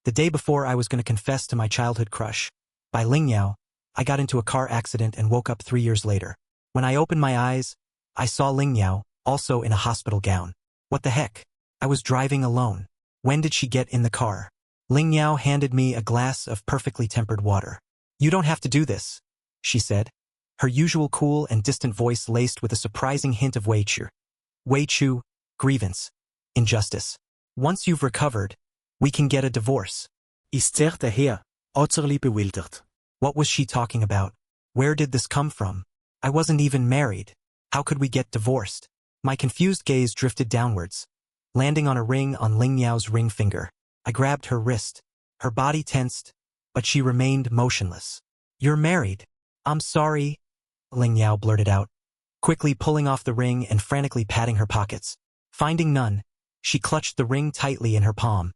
The day before I was going to confess to my childhood crush. By Meow, I got into a car accident and woke up 3 years later. When I opened my eyes, I saw Meow, also in a hospital gown. What the heck? I was driving alone. When did she get in the car? Meow handed me a glass of perfectly tempered water. You don't have to do this, she said, her usual cool and distant voice laced with a surprising hint of Weichu, grievance, injustice. Once you've recovered, we can get a divorce. Ist daher, utterly bewildered. What was she talking about? Where did this come from? I wasn't even married. How could we get divorced? My confused gaze drifted downwards, landing on a ring on Meow's ring finger. I grabbed her wrist. Her body tensed, but she remained motionless. You're married. I'm sorry, Meow blurted out, quickly pulling off the ring and frantically patting her pockets. Finding none, she clutched the ring tightly in her palm,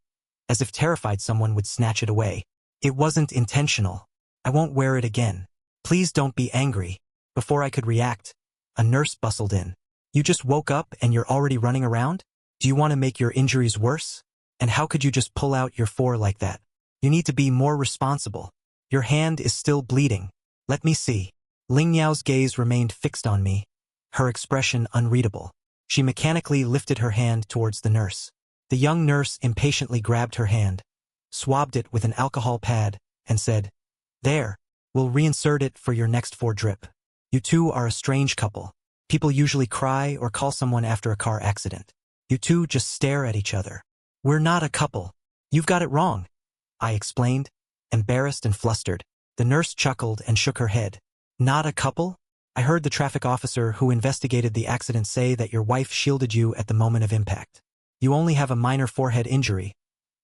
as if terrified someone would snatch it away. It wasn't intentional. I won't wear it again. Please don't be angry. Before I could react, a nurse bustled in. You just woke up and you're already running around? Do you want to make your injuries worse? And how could you just pull out your four like that? You need to be more responsible. Your hand is still bleeding. Let me see. Meow's gaze remained fixed on me, her expression unreadable. She mechanically lifted her hand towards the nurse. The young nurse impatiently grabbed her hand, swabbed it with an alcohol pad, and said, There, we'll reinsert it for your next 4 drip. You two are a strange couple. People usually cry or call someone after a car accident. You two just stare at each other. We're not a couple. You've got it wrong, I explained, embarrassed and flustered. The nurse chuckled and shook her head. Not a couple? I heard the traffic officer who investigated the accident say that your wife shielded you at the moment of impact. You only have a minor forehead injury,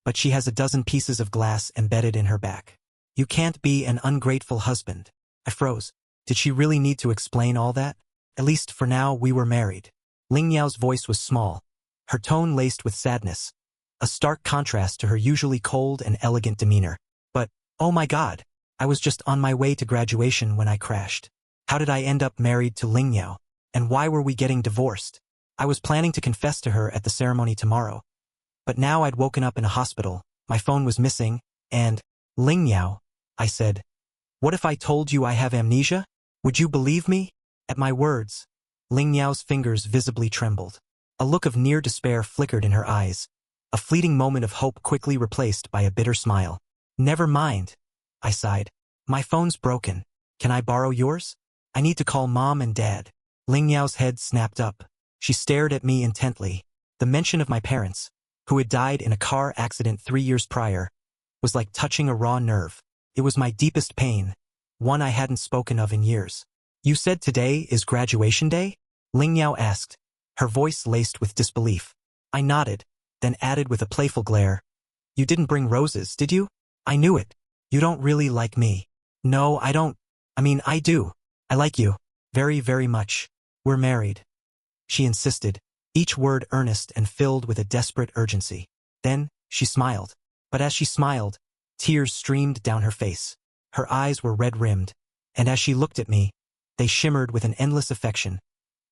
but she has a dozen pieces of glass embedded in her back. You can't be an ungrateful husband. I froze. Did she really need to explain all that? At least for now we were married. Meow's voice was small, her tone laced with sadness, a stark contrast to her usually cold and elegant demeanor. But, oh my God, I was just on my way to graduation when I crashed. How did I end up married to Meow? And why were we getting divorced? I was planning to confess to her at the ceremony tomorrow. But now I'd woken up in a hospital, my phone was missing, and, Meow, I said, what if I told you I have amnesia? Would you believe me? At my words, Meow's fingers visibly trembled. A look of near despair flickered in her eyes, a fleeting moment of hope quickly replaced by a bitter smile. Never mind, I sighed. My phone's broken. Can I borrow yours? I need to call Mom and Dad. Meow's head snapped up. She stared at me intently. The mention of my parents, who had died in a car accident 3 years prior, was like touching a raw nerve. It was my deepest pain, one I hadn't spoken of in years. You said today is graduation day? Meow asked, her voice laced with disbelief. I nodded, then added with a playful glare. You didn't bring roses, did you? I knew it. You don't really like me. No, I don't. I do. I like you. Very, very much. We're married. She insisted, each word earnest and filled with a desperate urgency. Then, she smiled. But as she smiled, tears streamed down her face. Her eyes were red-rimmed, and as she looked at me, they shimmered with an endless affection,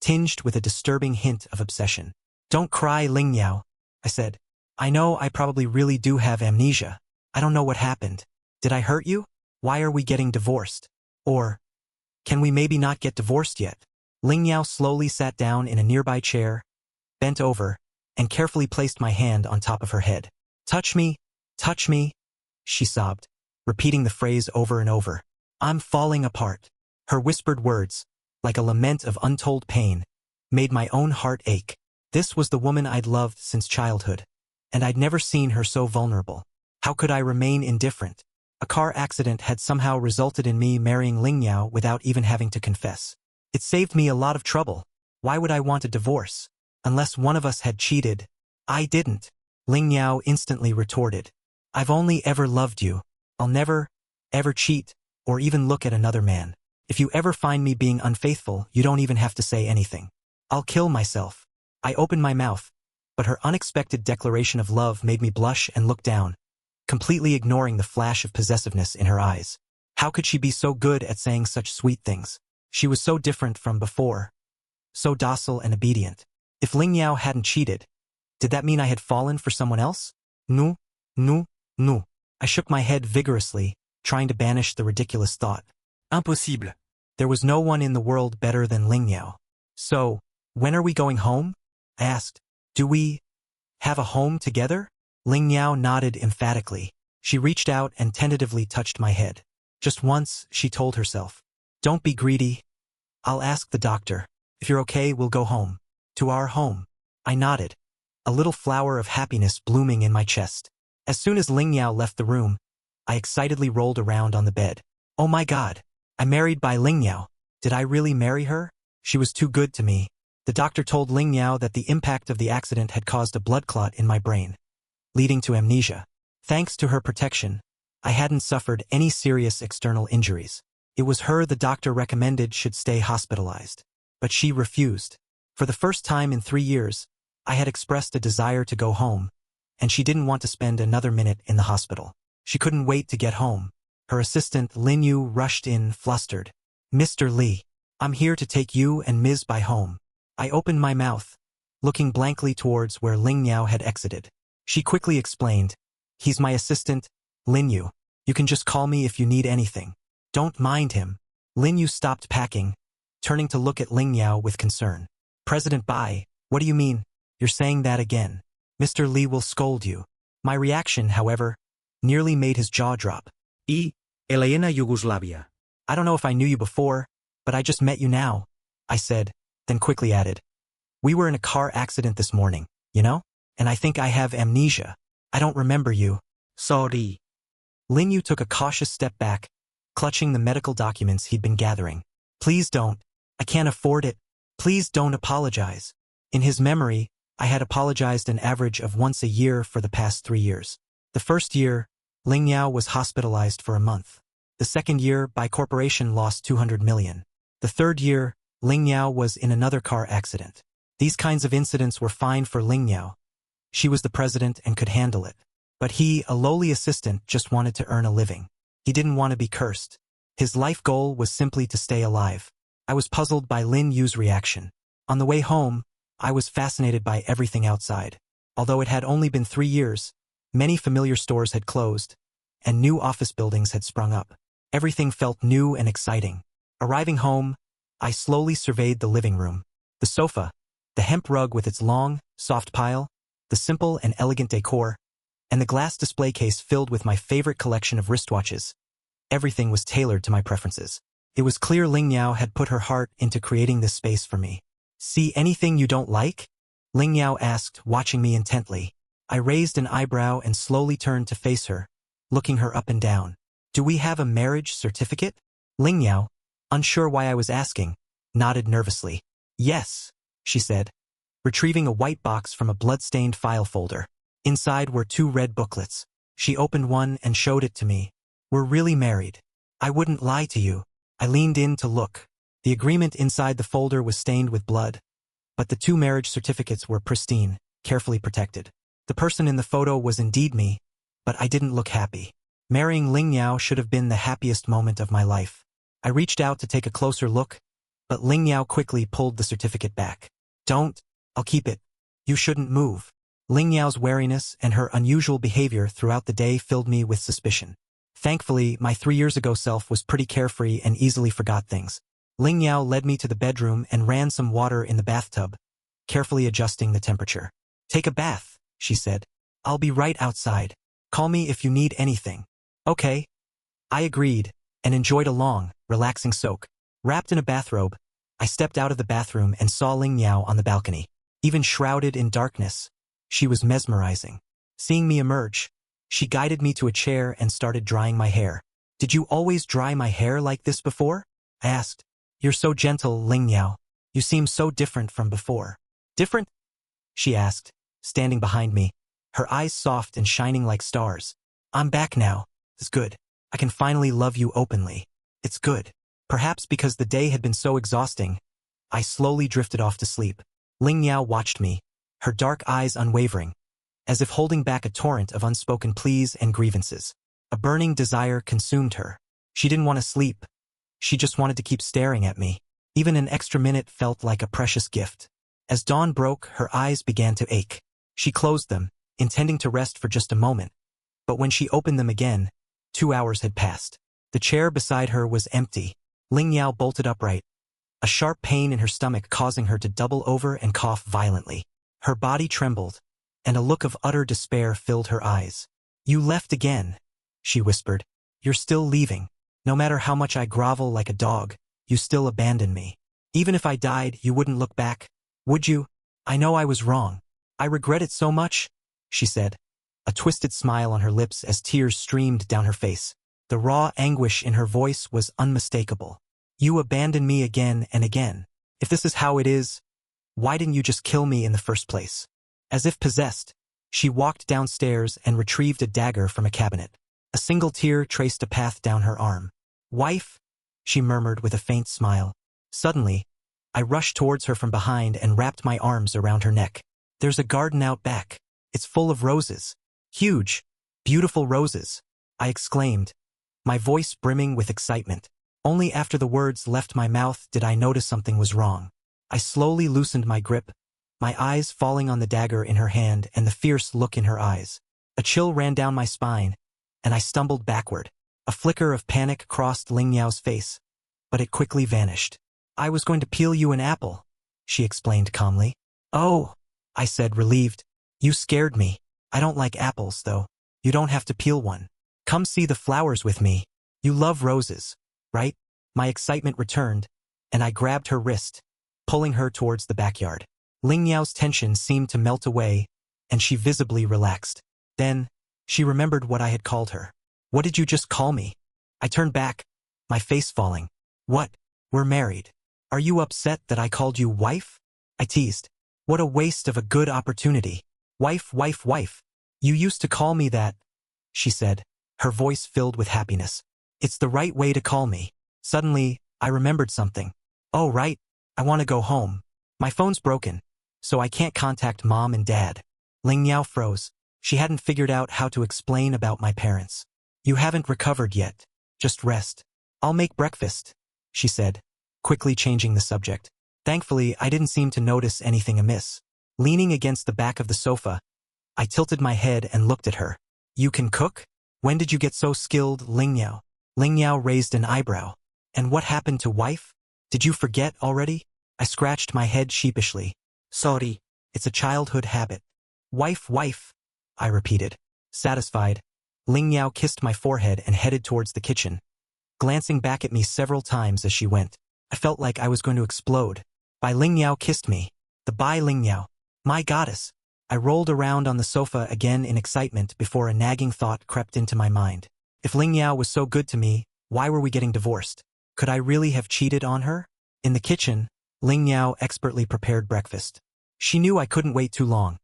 tinged with a disturbing hint of obsession. Don't cry, Meow, I said. I know I probably really do have amnesia. I don't know what happened. Did I hurt you? Why are we getting divorced? Or, can we maybe not get divorced yet? Meow slowly sat down in a nearby chair, bent over, and carefully placed my hand on top of her head. Touch me, she sobbed, repeating the phrase over and over. I'm falling apart. Her whispered words, like a lament of untold pain, made my own heart ache. This was the woman I'd loved since childhood, and I'd never seen her so vulnerable. How could I remain indifferent? A car accident had somehow resulted in me marrying Meow without even having to confess. It saved me a lot of trouble. Why would I want a divorce? Unless one of us had cheated. I didn't. Meow instantly retorted. I've only ever loved you. I'll never, ever cheat, or even look at another man. If you ever find me being unfaithful, you don't even have to say anything. I'll kill myself. I opened my mouth, but her unexpected declaration of love made me blush and look down, completely ignoring the flash of possessiveness in her eyes. How could she be so good at saying such sweet things? She was so different from before, so docile and obedient. If Meow hadn't cheated, did that mean I had fallen for someone else? No. I shook my head vigorously, trying to banish the ridiculous thought. Impossible. There was no one in the world better than Ling Meow. So, when are we going home? I asked. Do we have a home together? Ling Meow nodded emphatically. She reached out and tentatively touched my head. Just once, she told herself. Don't be greedy. I'll ask the doctor. If you're okay, we'll go home. To our home. I nodded, a little flower of happiness blooming in my chest. As soon as Ling Meow left the room, I excitedly rolled around on the bed. Oh my God! I'm married by Ling Meow. Did I really marry her? She was too good to me. The doctor told Ling Meow that the impact of the accident had caused a blood clot in my brain, leading to amnesia. Thanks to her protection, I hadn't suffered any serious external injuries. It was her the doctor recommended should stay hospitalized. But she refused. For the first time in 3 years, I had expressed a desire to go home, and she didn't want to spend another minute in the hospital. She couldn't wait to get home. Her assistant, Lin Yu, rushed in, flustered. Mr. Li, I'm here to take you and Ms. Bai home. I opened my mouth, looking blankly towards where Ling Meow had exited. She quickly explained, He's my assistant, Lin Yu. You can just call me if you need anything. Don't mind him. Lin Yu stopped packing, turning to look at Ling Meow with concern. President Bai, what do you mean? You're saying that again. Mr. Li will scold you. My reaction, however, nearly made his jaw drop. Elena Yugoslavia. I don't know if I knew you before, but I just met you now, I said, then quickly added. We were in a car accident this morning, you know? And I think I have amnesia. I don't remember you. Sorry. Lin Yu took a cautious step back, clutching the medical documents he'd been gathering. Please don't. I can't afford it. Please don't apologize. In his memory, I had apologized an average of once a year for the past 3 years. The first year, Ling Meow was hospitalized for a month. The second year, Bai Corporation lost 200 million. The third year, Ling Meow was in another car accident. These kinds of incidents were fine for Ling Meow. She was the president and could handle it. But he, a lowly assistant, just wanted to earn a living. He didn't want to be cursed. His life goal was simply to stay alive. I was puzzled by Lin Yu's reaction. On the way home, I was fascinated by everything outside. Although it had only been 3 years, many familiar stores had closed, and new office buildings had sprung up. Everything felt new and exciting. Arriving home, I slowly surveyed the living room. The sofa, the hemp rug with its long, soft pile, the simple and elegant decor, and the glass display case filled with my favorite collection of wristwatches. Everything was tailored to my preferences. It was clear Ling Meow had put her heart into creating this space for me. See anything you don't like? Ling Meow asked, watching me intently. I raised an eyebrow and slowly turned to face her, looking her up and down. Do we have a marriage certificate? Ling Meow, unsure why I was asking, nodded nervously. Yes, she said, retrieving a white box from a blood-stained file folder. Inside were 2 red booklets. She opened one and showed it to me. We're really married. I wouldn't lie to you. I leaned in to look. The agreement inside the folder was stained with blood, but the 2 marriage certificates were pristine, carefully protected. The person in the photo was indeed me, but I didn't look happy. Marrying Ling Meow should have been the happiest moment of my life. I reached out to take a closer look, but Ling Meow quickly pulled the certificate back. Don't, I'll keep it. You shouldn't move. Ling Meow's wariness and her unusual behavior throughout the day filled me with suspicion. Thankfully, my 3 years ago self was pretty carefree and easily forgot things. Ling Meow led me to the bedroom and ran some water in the bathtub, carefully adjusting the temperature. Take a bath, she said. I'll be right outside. Call me if you need anything. Okay. I agreed, and enjoyed a long, relaxing soak. Wrapped in a bathrobe, I stepped out of the bathroom and saw Ling Meow on the balcony. Even shrouded in darkness, she was mesmerizing. Seeing me emerge, she guided me to a chair and started drying my hair. Did you always dry my hair like this before? I asked. You're so gentle, Ling Meow. You seem so different from before. Different? She asked, standing behind me, her eyes soft and shining like stars. I'm back now. It's good. I can finally love you openly. It's good. Perhaps because the day had been so exhausting, I slowly drifted off to sleep. Ling Meow watched me, her dark eyes unwavering, as if holding back a torrent of unspoken pleas and grievances. A burning desire consumed her. She didn't want to sleep. She just wanted to keep staring at me. Even an extra minute felt like a precious gift. As dawn broke, her eyes began to ache. She closed them, intending to rest for just a moment, But when she opened them again, 2 hours had passed. The chair beside her was empty. Ling Yao bolted upright, a sharp pain in her stomach causing her to double over and cough violently. Her body trembled, and a look of utter despair filled her eyes. "You left again," she whispered. "You're still leaving. No matter how much I grovel like a dog, you still abandon me. Even if I died, you wouldn't look back, would you? I know I was wrong. I regret it so much," she said, a twisted smile on her lips as tears streamed down her face. The raw anguish in her voice was unmistakable. "You abandon me again and again. If this is how it is, why didn't you just kill me in the first place?" As if possessed, she walked downstairs and retrieved a dagger from a cabinet. A single tear traced a path down her arm. "Wife," she murmured with a faint smile. Suddenly, I rushed towards her from behind and wrapped my arms around her neck. "There's a garden out back. It's full of roses. Huge, beautiful roses," I exclaimed, my voice brimming with excitement. Only after the words left my mouth did I notice something was wrong. I slowly loosened my grip, my eyes falling on the dagger in her hand and the fierce look in her eyes. A chill ran down my spine, and I stumbled backward. A flicker of panic crossed Ling Yao's face, but it quickly vanished. "I was going to peel you an apple," she explained calmly. "Oh," I said, relieved. "You scared me. I don't like apples, though. You don't have to peel one. Come see the flowers with me. You love roses, right?" My excitement returned, and I grabbed her wrist, pulling her towards the backyard. Ling Yao's tension seemed to melt away, and she visibly relaxed. Then, she remembered what I had called her. "What did you just call me?" I turned back, my face falling. "What? We're married. Are you upset that I called you wife?" I teased. "What a waste of a good opportunity. Wife, wife, wife. You used to call me that," she said, her voice filled with happiness. "It's the right way to call me." Suddenly, I remembered something. "Oh, right. I want to go home. My phone's broken, so I can't contact Mom and Dad." Ling Yao froze. She hadn't figured out how to explain about my parents. "You haven't recovered yet. Just rest. I'll make breakfast," she said, quickly changing the subject. Thankfully, I didn't seem to notice anything amiss. Leaning against the back of the sofa, I tilted my head and looked at her. "You can cook? When did you get so skilled, Ling Yao?" Ling Yao raised an eyebrow. "And what happened to wife? Did you forget already?" I scratched my head sheepishly. "Sorry, it's a childhood habit." "Wife, wife," I repeated. Satisfied, Ling Yao kissed my forehead and headed towards the kitchen, glancing back at me several times as she went. I felt like I was going to explode. Bai Ling Yao kissed me. The Bai Ling Yao. My goddess. I rolled around on the sofa again in excitement before a nagging thought crept into my mind. If Ling Yao was so good to me, why were we getting divorced? Could I really have cheated on her? In the kitchen, Ling Yao expertly prepared breakfast. She knew I couldn't wait too long.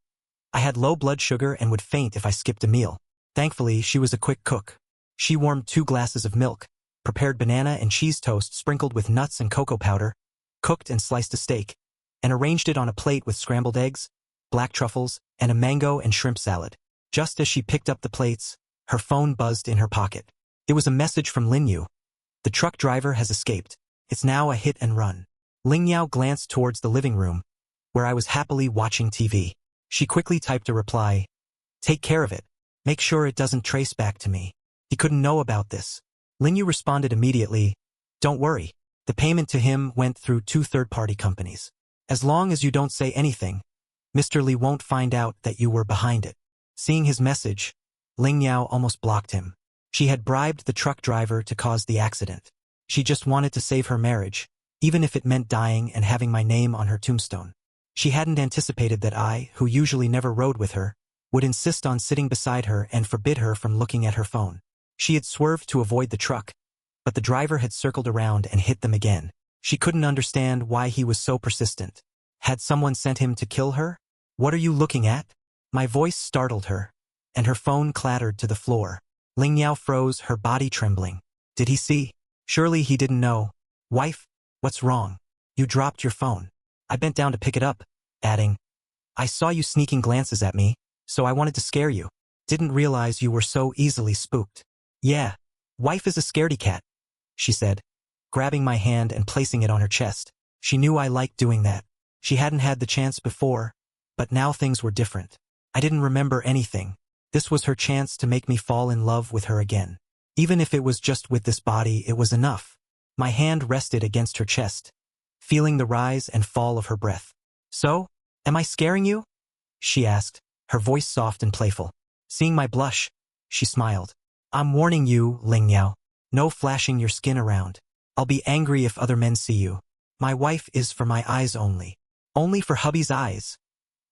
I had low blood sugar and would faint if I skipped a meal. Thankfully, she was a quick cook. She warmed 2 glasses of milk, prepared banana and cheese toast sprinkled with nuts and cocoa powder, cooked and sliced a steak, and arranged it on a plate with scrambled eggs, black truffles, and a mango and shrimp salad. Just as she picked up the plates, her phone buzzed in her pocket. It was a message from Lin Yu. "The truck driver has escaped. It's now a hit and run." Ling Yao glanced towards the living room, where I was happily watching TV. She quickly typed a reply. "Take care of it. Make sure it doesn't trace back to me. He couldn't know about this." Lin Yu responded immediately. "Don't worry. The payment to him went through 2 third-party companies. As long as you don't say anything, Mr. Li won't find out that you were behind it." Seeing his message, Ling Yao almost blocked him. She had bribed the truck driver to cause the accident. She just wanted to save her marriage, even if it meant dying and having my name on her tombstone. She hadn't anticipated that I, who usually never rode with her, would insist on sitting beside her and forbid her from looking at her phone. She had swerved to avoid the truck, but the driver had circled around and hit them again. She couldn't understand why he was so persistent. Had someone sent him to kill her? "What are you looking at?" My voice startled her, and her phone clattered to the floor. Ling Yao froze, her body trembling. Did he see? Surely he didn't know. "Wife, what's wrong? You dropped your phone." I bent down to pick it up, adding, "I saw you sneaking glances at me, so I wanted to scare you. Didn't realize you were so easily spooked." "Yeah, wife is a scaredy cat," she said, grabbing my hand and placing it on her chest. She knew I liked doing that. She hadn't had the chance before, but now things were different. I didn't remember anything, This was her chance to make me fall in love with her again. Even if it was just with this body, it was enough. My hand rested against her chest, feeling the rise and fall of her breath. So, am I scaring you? She asked, her voice soft and playful. Seeing my blush, she smiled. I'm warning you, Ling Meow. No flashing your skin around. I'll be angry if other men see you. My wife is for my eyes only. Only for hubby's eyes,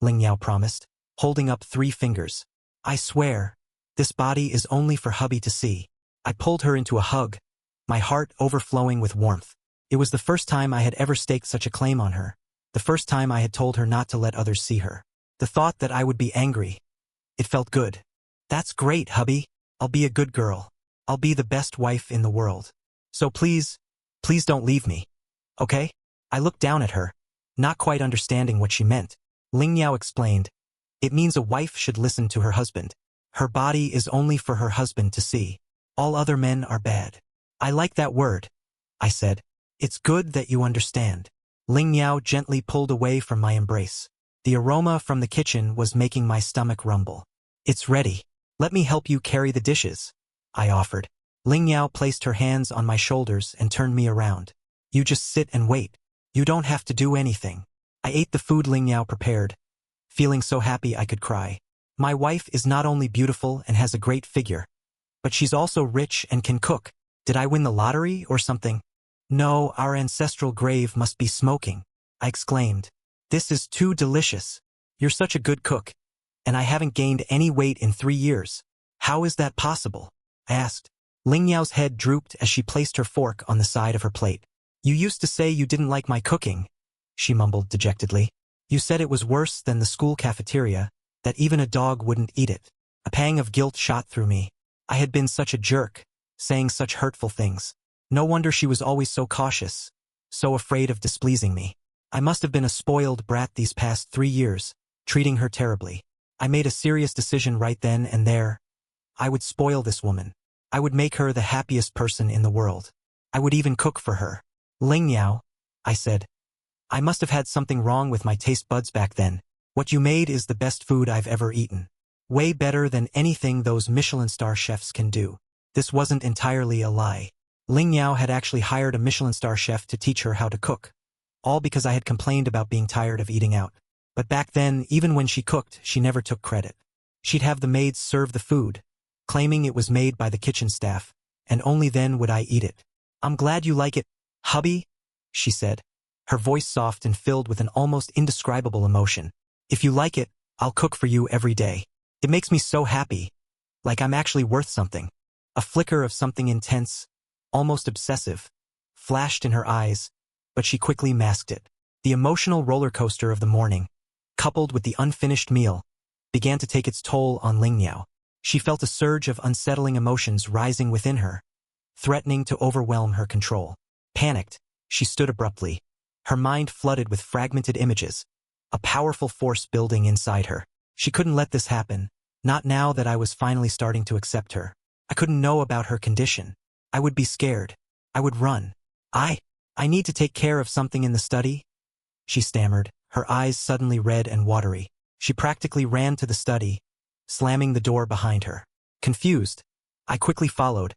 Ling Meow promised, holding up 3 fingers. I swear, this body is only for hubby to see. I pulled her into a hug, my heart overflowing with warmth. It was the first time I had ever staked such a claim on her. The first time I had told her not to let others see her. The thought that I would be angry. It felt good. That's great, hubby. I'll be a good girl. I'll be the best wife in the world. So please don't leave me. Okay? I looked down at her, not quite understanding what she meant. Ling Meow explained. It means a wife should listen to her husband. Her body is only for her husband to see. All other men are bad. I like that word, I said. It's good that you understand. Ling Meow gently pulled away from my embrace. The aroma from the kitchen was making my stomach rumble. It's ready. Let me help you carry the dishes, I offered. Ling Meow placed her hands on my shoulders and turned me around. You just sit and wait. You don't have to do anything. I ate the food Ling Meow prepared, feeling so happy I could cry. My wife is not only beautiful and has a great figure, but she's also rich and can cook. Did I win the lottery or something? No, our ancestral grave must be smoking, I exclaimed. This is too delicious. You're such a good cook, and I haven't gained any weight in 3 years. How is that possible? I asked. Ling Meow's head drooped as she placed her fork on the side of her plate. You used to say you didn't like my cooking, she mumbled dejectedly. You said it was worse than the school cafeteria, that even a dog wouldn't eat it. A pang of guilt shot through me. I had been such a jerk, saying such hurtful things. No wonder she was always so cautious, so afraid of displeasing me. I must have been a spoiled brat these past 3 years, treating her terribly. I made a serious decision right then and there. I would spoil this woman. I would make her the happiest person in the world. I would even cook for her. Ling Meow, I said. I must have had something wrong with my taste buds back then. What you made is the best food I've ever eaten. Way better than anything those Michelin star chefs can do. This wasn't entirely a lie. Ling Meow had actually hired a Michelin star chef to teach her how to cook. All because I had complained about being tired of eating out. But back then, even when she cooked, she never took credit. She'd have the maids serve the food, claiming it was made by the kitchen staff, and only then would I eat it. I'm glad you like it, hubby, she said, her voice soft and filled with an almost indescribable emotion. If you like it, I'll cook for you every day. It makes me so happy, like I'm actually worth something. A flicker of something intense, almost obsessive, flashed in her eyes, but she quickly masked it. The emotional roller coaster of the morning, coupled with the unfinished meal, began to take its toll on Ling Meow. She felt a surge of unsettling emotions rising within her, threatening to overwhelm her control. Panicked, she stood abruptly, her mind flooded with fragmented images, a powerful force building inside her. She couldn't let this happen, not now that I was finally starting to accept her. I couldn't know about her condition. I would be scared. I would run. I need to take care of something in the study, she stammered, her eyes suddenly red and watery. She practically ran to the study, slamming the door behind her. Confused, I quickly followed,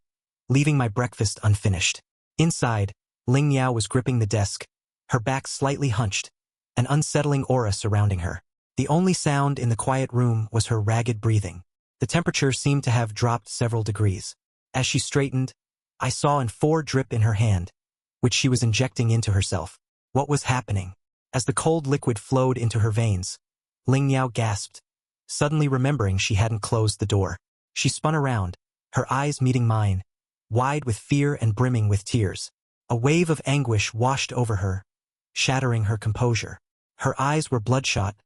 leaving my breakfast unfinished. Inside, Ling Meow was gripping the desk, her back slightly hunched, an unsettling aura surrounding her. The only sound in the quiet room was her ragged breathing. The temperature seemed to have dropped several degrees. As she straightened, I saw an 4 drip in her hand, which she was injecting into herself. What was happening? As the cold liquid flowed into her veins, Ling Meow gasped, suddenly remembering she hadn't closed the door. She spun around, her eyes meeting mine, wide with fear and brimming with tears. A wave of anguish washed over her, shattering her composure. Her eyes were bloodshot,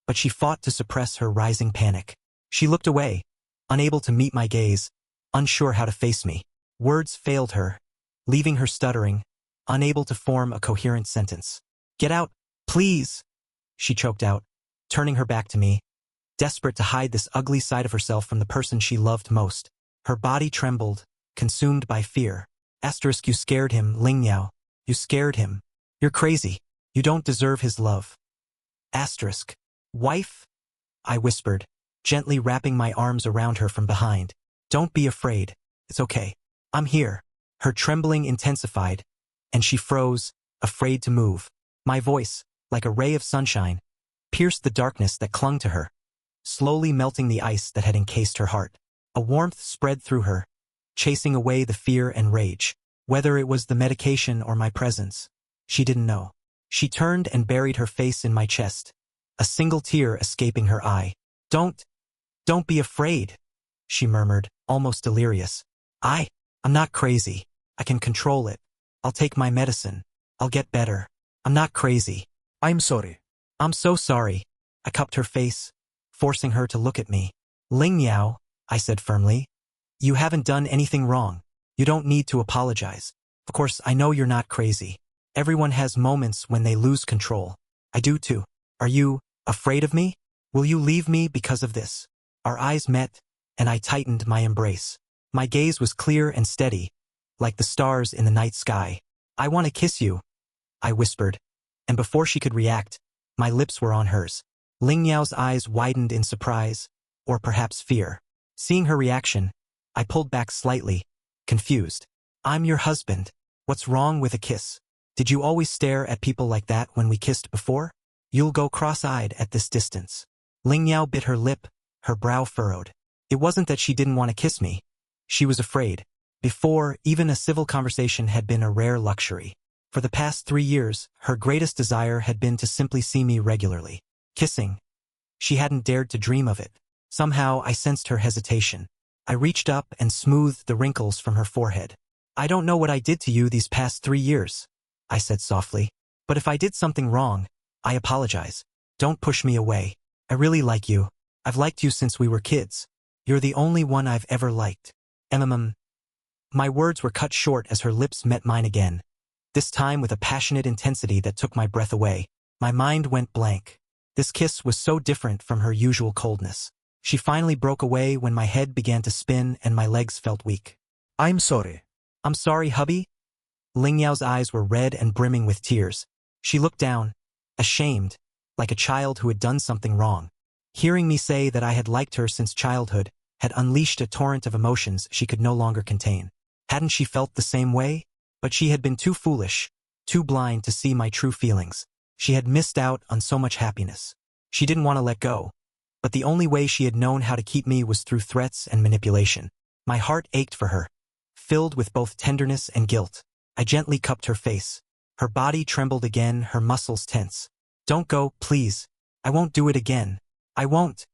but she fought to suppress her rising panic. She looked away, unable to meet my gaze, unsure how to face me. Words failed her, leaving her stuttering, unable to form a coherent sentence. Get out, please, she choked out, turning her back to me, desperate to hide this ugly side of herself from the person she loved most. Her body trembled, consumed by fear. Asterisk, you scared him, Ling Meow. You scared him. You're crazy. You don't deserve his love. Asterisk. Wife? I whispered, gently wrapping my arms around her from behind. Don't be afraid. It's okay. I'm here. Her trembling intensified, and she froze, afraid to move. My voice, like a ray of sunshine, pierced the darkness that clung to her, slowly melting the ice that had encased her heart. A warmth spread through her, chasing away the fear and rage. Whether it was the medication or my presence, she didn't know. She turned and buried her face in my chest, a single tear escaping her eye. Don't be afraid, she murmured, almost delirious. I'm not crazy. I can control it. I'll take my medicine. I'll get better. I'm not crazy. I'm sorry. I'm so sorry. I cupped her face, forcing her to look at me. Ling Meow, I said firmly. You haven't done anything wrong. You don't need to apologize. Of course, I know you're not crazy. Everyone has moments when they lose control. I do too. Are you afraid of me? Will you leave me because of this? Our eyes met, and I tightened my embrace. My gaze was clear and steady, like the stars in the night sky. I want to kiss you, I whispered, and before she could react, my lips were on hers. Ling Yao's eyes widened in surprise, or perhaps fear. Seeing her reaction, I pulled back slightly, confused. I'm your husband. What's wrong with a kiss? Did you always stare at people like that when we kissed before? You'll go cross-eyed at this distance. Ling Yao bit her lip, her brow furrowed. It wasn't that she didn't want to kiss me. She was afraid. Before, even a civil conversation had been a rare luxury. For the past 3 years, her greatest desire had been to simply see me regularly. Kissing. She hadn't dared to dream of it. Somehow, I sensed her hesitation. I reached up and smoothed the wrinkles from her forehead. I don't know what I did to you these past 3 years, I said softly. But if I did something wrong, I apologize. Don't push me away. I really like you. I've liked you since we were kids. You're the only one I've ever liked. My words were cut short as her lips met mine again, this time with a passionate intensity that took my breath away. My mind went blank. This kiss was so different from her usual coldness. She finally broke away when my head began to spin and my legs felt weak. I'm sorry. I'm sorry, hubby? Ling Yao's eyes were red and brimming with tears. She looked down, ashamed, like a child who had done something wrong. Hearing me say that I had liked her since childhood had unleashed a torrent of emotions she could no longer contain. Hadn't she felt the same way? But she had been too foolish, too blind to see my true feelings. She had missed out on so much happiness. She didn't want to let go. But the only way she had known how to keep me was through threats and manipulation. My heart ached for her, filled with both tenderness and guilt. I gently cupped her face. Her body trembled again, her muscles tense. Don't go, please. I won't do it again. I won't,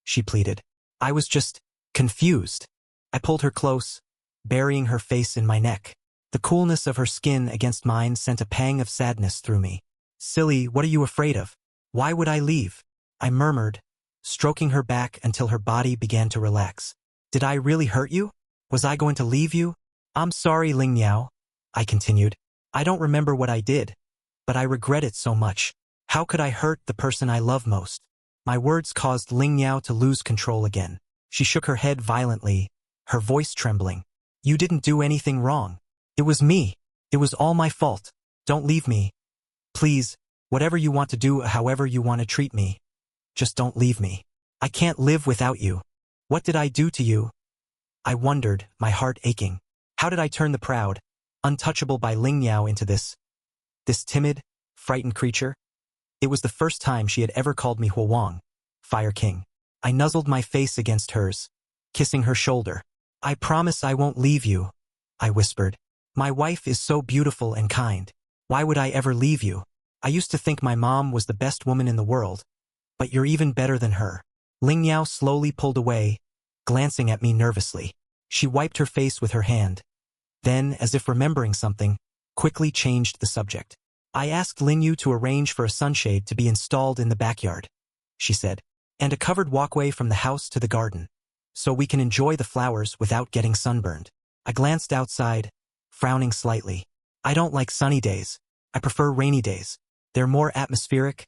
she pleaded. I was just confused. I pulled her close, burying her face in my neck. The coolness of her skin against mine sent a pang of sadness through me. Silly, what are you afraid of? Why would I leave? I murmured, stroking her back until her body began to relax. Did I really hurt you? Was I going to leave you? I'm sorry, Ling Meow, I continued. I don't remember what I did, but I regret it so much. How could I hurt the person I love most? My words caused Ling Meow to lose control again. She shook her head violently, her voice trembling. You didn't do anything wrong. It was me. It was all my fault. Don't leave me. Please, whatever you want to do, however you want to treat me, just don't leave me. I can't live without you. What did I do to you? I wondered, my heart aching. How did I turn the proud, untouchable by Ling Meow into this timid, frightened creature? It was the first time she had ever called me Huowang, Fire King. I nuzzled my face against hers, kissing her shoulder. I promise I won't leave you, I whispered. My wife is so beautiful and kind. Why would I ever leave you? I used to think my mom was the best woman in the world, but you're even better than her. Ling Yao slowly pulled away, glancing at me nervously. She wiped her face with her hand. Then, as if remembering something, quickly changed the subject. I asked Lin Yu to arrange for a sunshade to be installed in the backyard, she said, and a covered walkway from the house to the garden, so we can enjoy the flowers without getting sunburned. I glanced outside, frowning slightly. I don't like sunny days. I prefer rainy days. They're more atmospheric,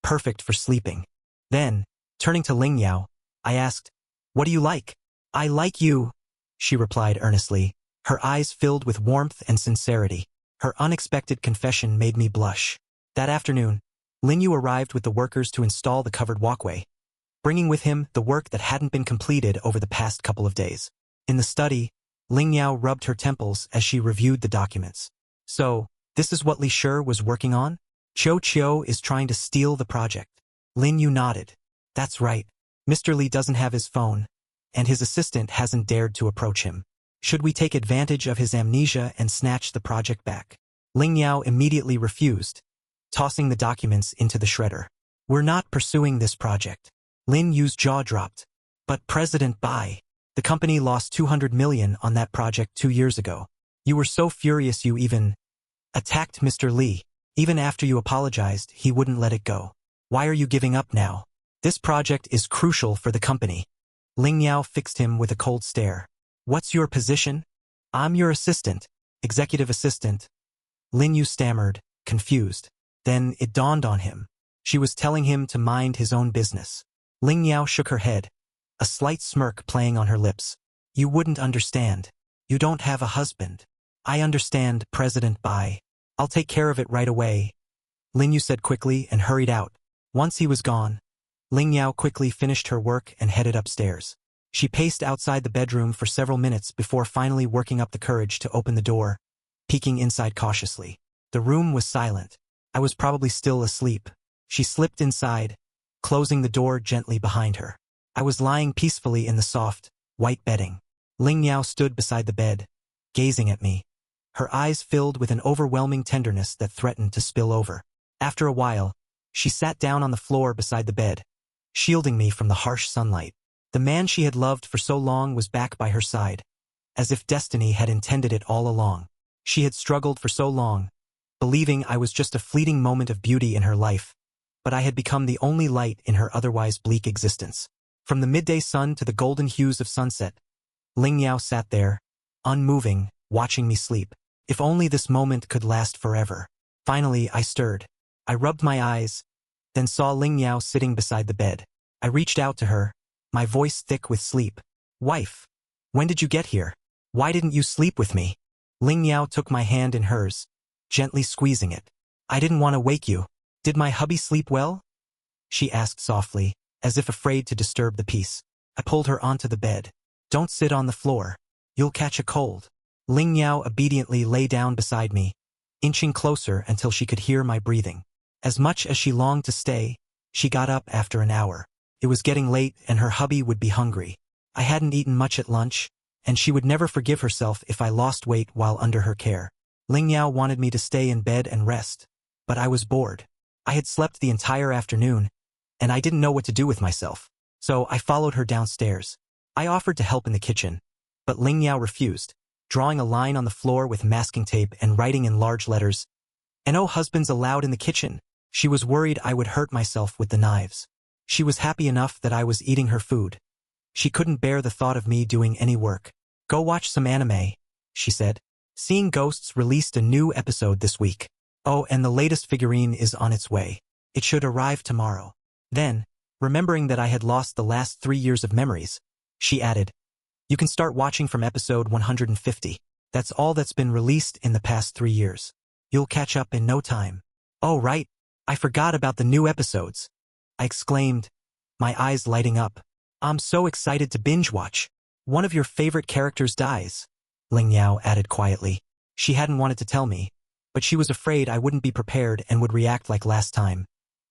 perfect for sleeping. Then, turning to Ling Yao, I asked, what do you like? I like you, she replied earnestly, her eyes filled with warmth and sincerity. Her unexpected confession made me blush. That afternoon, Lin Yu arrived with the workers to install the covered walkway. bringing with him the work that hadn't been completed over the past couple of days. In the study, Ling Yao rubbed her temples as she reviewed the documents. So, this is what Li Shi was working on? Chiu is trying to steal the project. Lin Yu nodded. That's right. Mr. Li doesn't have his phone, and his assistant hasn't dared to approach him. Should we take advantage of his amnesia and snatch the project back? Ling Yao immediately refused, tossing the documents into the shredder. We're not pursuing this project. Lin Yu's jaw dropped. But President Bai, the company lost 200 million on that project 2 years ago. You were so furious you even attacked Mr. Li. Even after you apologized, he wouldn't let it go. Why are you giving up now? This project is crucial for the company. Ling Yao fixed him with a cold stare. What's your position? I'm your assistant, executive assistant. Lin Yu stammered, confused. Then it dawned on him. She was telling him to mind his own business. Ling Yao shook her head, a slight smirk playing on her lips. You wouldn't understand. You don't have a husband. I understand, President Bai. I'll take care of it right away. Lin Yu said quickly and hurried out. Once he was gone, Ling Yao quickly finished her work and headed upstairs. She paced outside the bedroom for several minutes before finally working up the courage to open the door, peeking inside cautiously. The room was silent. I was probably still asleep. She slipped inside, closing the door gently behind her. I was lying peacefully in the soft, white bedding. Ling Yao stood beside the bed, gazing at me. Her eyes filled with an overwhelming tenderness that threatened to spill over. After a while, she sat down on the floor beside the bed, shielding me from the harsh sunlight. The man she had loved for so long was back by her side, as if destiny had intended it all along. She had struggled for so long, believing I was just a fleeting moment of beauty in her life, but I had become the only light in her otherwise bleak existence. From the midday sun to the golden hues of sunset, Ling Yao sat there, unmoving, watching me sleep. If only this moment could last forever. Finally, I stirred. I rubbed my eyes, then saw Ling Yao sitting beside the bed. I reached out to her, my voice thick with sleep. Wife, when did you get here? Why didn't you sleep with me? Ling Yao took my hand in hers, gently squeezing it. I didn't want to wake you. Did my hubby sleep well? She asked softly, as if afraid to disturb the peace. I pulled her onto the bed. Don't sit on the floor. You'll catch a cold. Ling Yao obediently lay down beside me, inching closer until she could hear my breathing. As much as she longed to stay, she got up after an hour. It was getting late and her hubby would be hungry. I hadn't eaten much at lunch, and she would never forgive herself if I lost weight while under her care. Ling Yao wanted me to stay in bed and rest, but I was bored. I had slept the entire afternoon, and I didn't know what to do with myself. So I followed her downstairs. I offered to help in the kitchen, but Ling Yao refused, drawing a line on the floor with masking tape and writing in large letters, "No husbands allowed in the kitchen." She was worried I would hurt myself with the knives. She was happy enough that I was eating her food. She couldn't bear the thought of me doing any work. Go watch some anime, she said. Seeing Ghosts released a new episode this week. Oh, and the latest figurine is on its way. It should arrive tomorrow. Then, remembering that I had lost the last 3 years of memories, she added, you can start watching from episode 150. That's all that's been released in the past 3 years. You'll catch up in no time. Oh, right. I forgot about the new episodes, I exclaimed, my eyes lighting up. I'm so excited to binge watch. One of your favorite characters dies, Ling Yao added quietly. She hadn't wanted to tell me, but she was afraid I wouldn't be prepared and would react like last time,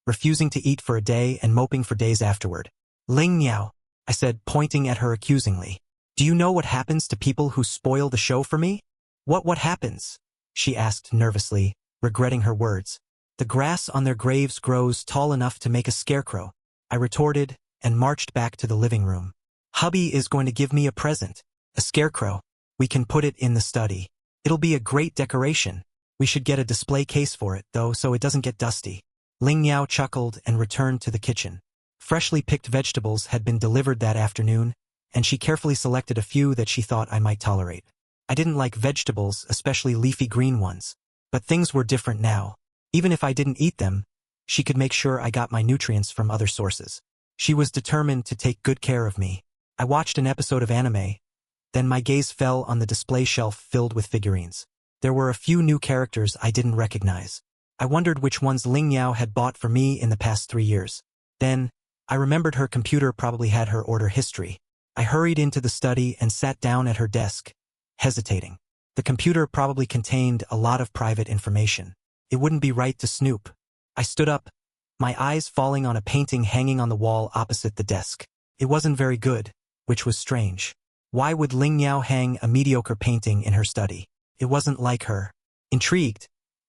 refusing to eat for a day and moping for days afterward. Ling Yao, I said, pointing at her accusingly. Do you know what happens to people who spoil the show for me? What happens? She asked nervously, regretting her words. The grass on their graves grows tall enough to make a scarecrow, I retorted and marched back to the living room. Hubby is going to give me a present, a scarecrow. We can put it in the study. It'll be a great decoration. We should get a display case for it, though, so it doesn't get dusty. Ling Yao chuckled and returned to the kitchen. Freshly picked vegetables had been delivered that afternoon, and she carefully selected a few that she thought I might tolerate. I didn't like vegetables, especially leafy green ones. But things were different now. Even if I didn't eat them, she could make sure I got my nutrients from other sources. She was determined to take good care of me. I watched an episode of anime, then my gaze fell on the display shelf filled with figurines. There were a few new characters I didn't recognize. I wondered which ones Ling Yao had bought for me in the past 3 years. Then, I remembered her computer probably had her order history. I hurried into the study and sat down at her desk, hesitating. The computer probably contained a lot of private information. It wouldn't be right to snoop. I stood up, my eyes falling on a painting hanging on the wall opposite the desk. It wasn't very good, which was strange. Why would Ling Meow hang a mediocre painting in her study? It wasn't like her. Intrigued,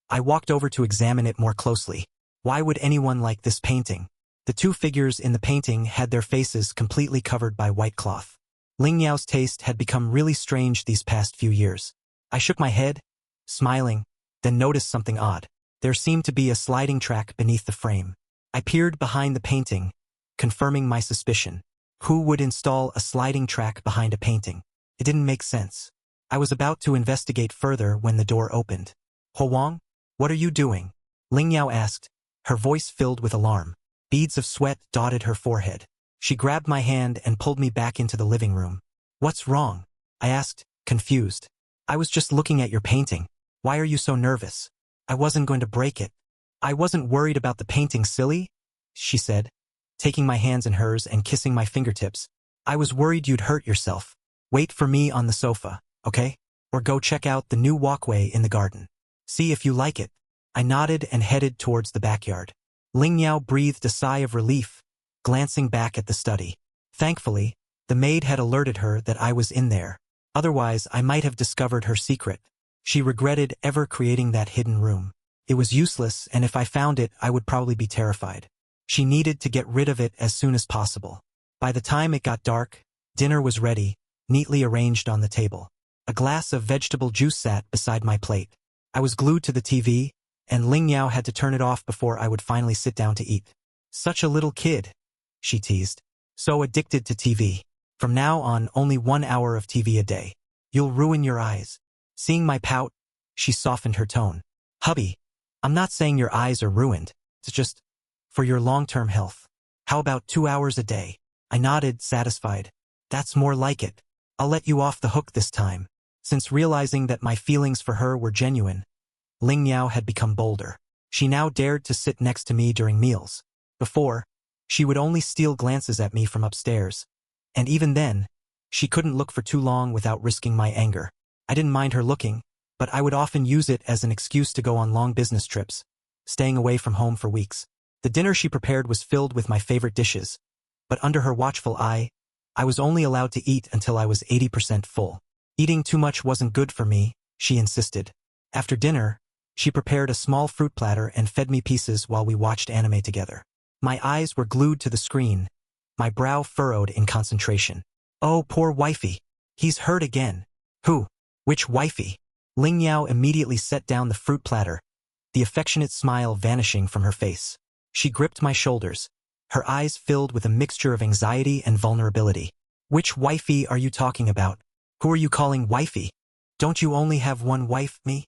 I walked over to examine it more closely. Why would anyone like this painting? The two figures in the painting had their faces completely covered by white cloth. Ling Meow's taste had become really strange these past few years. I shook my head, smiling, then noticed something odd. There seemed to be a sliding track beneath the frame. I peered behind the painting, confirming my suspicion. Who would install a sliding track behind a painting? It didn't make sense. I was about to investigate further when the door opened. Huang, what are you doing? Ling Meow asked, her voice filled with alarm. Beads of sweat dotted her forehead. She grabbed my hand and pulled me back into the living room. What's wrong? I asked, confused. I was just looking at your painting. Why are you so nervous? I wasn't going to break it. I wasn't worried about the painting, silly, she said, taking my hands in hers and kissing my fingertips. I was worried you'd hurt yourself. Wait for me on the sofa, okay? Or go check out the new walkway in the garden. See if you like it. I nodded and headed towards the backyard. Ling Meow breathed a sigh of relief, glancing back at the study. Thankfully, the maid had alerted her that I was in there. Otherwise, I might have discovered her secret. She regretted ever creating that hidden room. It was useless, and if I found it, I would probably be terrified. She needed to get rid of it as soon as possible. By the time it got dark, dinner was ready, neatly arranged on the table. A glass of vegetable juice sat beside my plate. I was glued to the TV, and Ling Meow had to turn it off before I would finally sit down to eat. Such a little kid, she teased. So addicted to TV. From now on, only 1 hour of TV a day. You'll ruin your eyes. Seeing my pout, she softened her tone. Hubby, I'm not saying your eyes are ruined. It's just for your long-term health. How about 2 hours a day? I nodded, satisfied. That's more like it. I'll let you off the hook this time. Since realizing that my feelings for her were genuine, Ling Meow had become bolder. She now dared to sit next to me during meals. Before, she would only steal glances at me from upstairs. And even then, she couldn't look for too long without risking my anger. I didn't mind her looking, but I would often use it as an excuse to go on long business trips, staying away from home for weeks. The dinner she prepared was filled with my favorite dishes, but under her watchful eye, I was only allowed to eat until I was 80% full. Eating too much wasn't good for me, she insisted. After dinner, she prepared a small fruit platter and fed me pieces while we watched anime together. My eyes were glued to the screen, my brow furrowed in concentration. Oh, poor wifey. He's hurt again. Who? Which wifey? Ling Meow immediately set down the fruit platter, the affectionate smile vanishing from her face. She gripped my shoulders, her eyes filled with a mixture of anxiety and vulnerability. Which wifey are you talking about? Who are you calling wifey? Don't you only have one wife, me?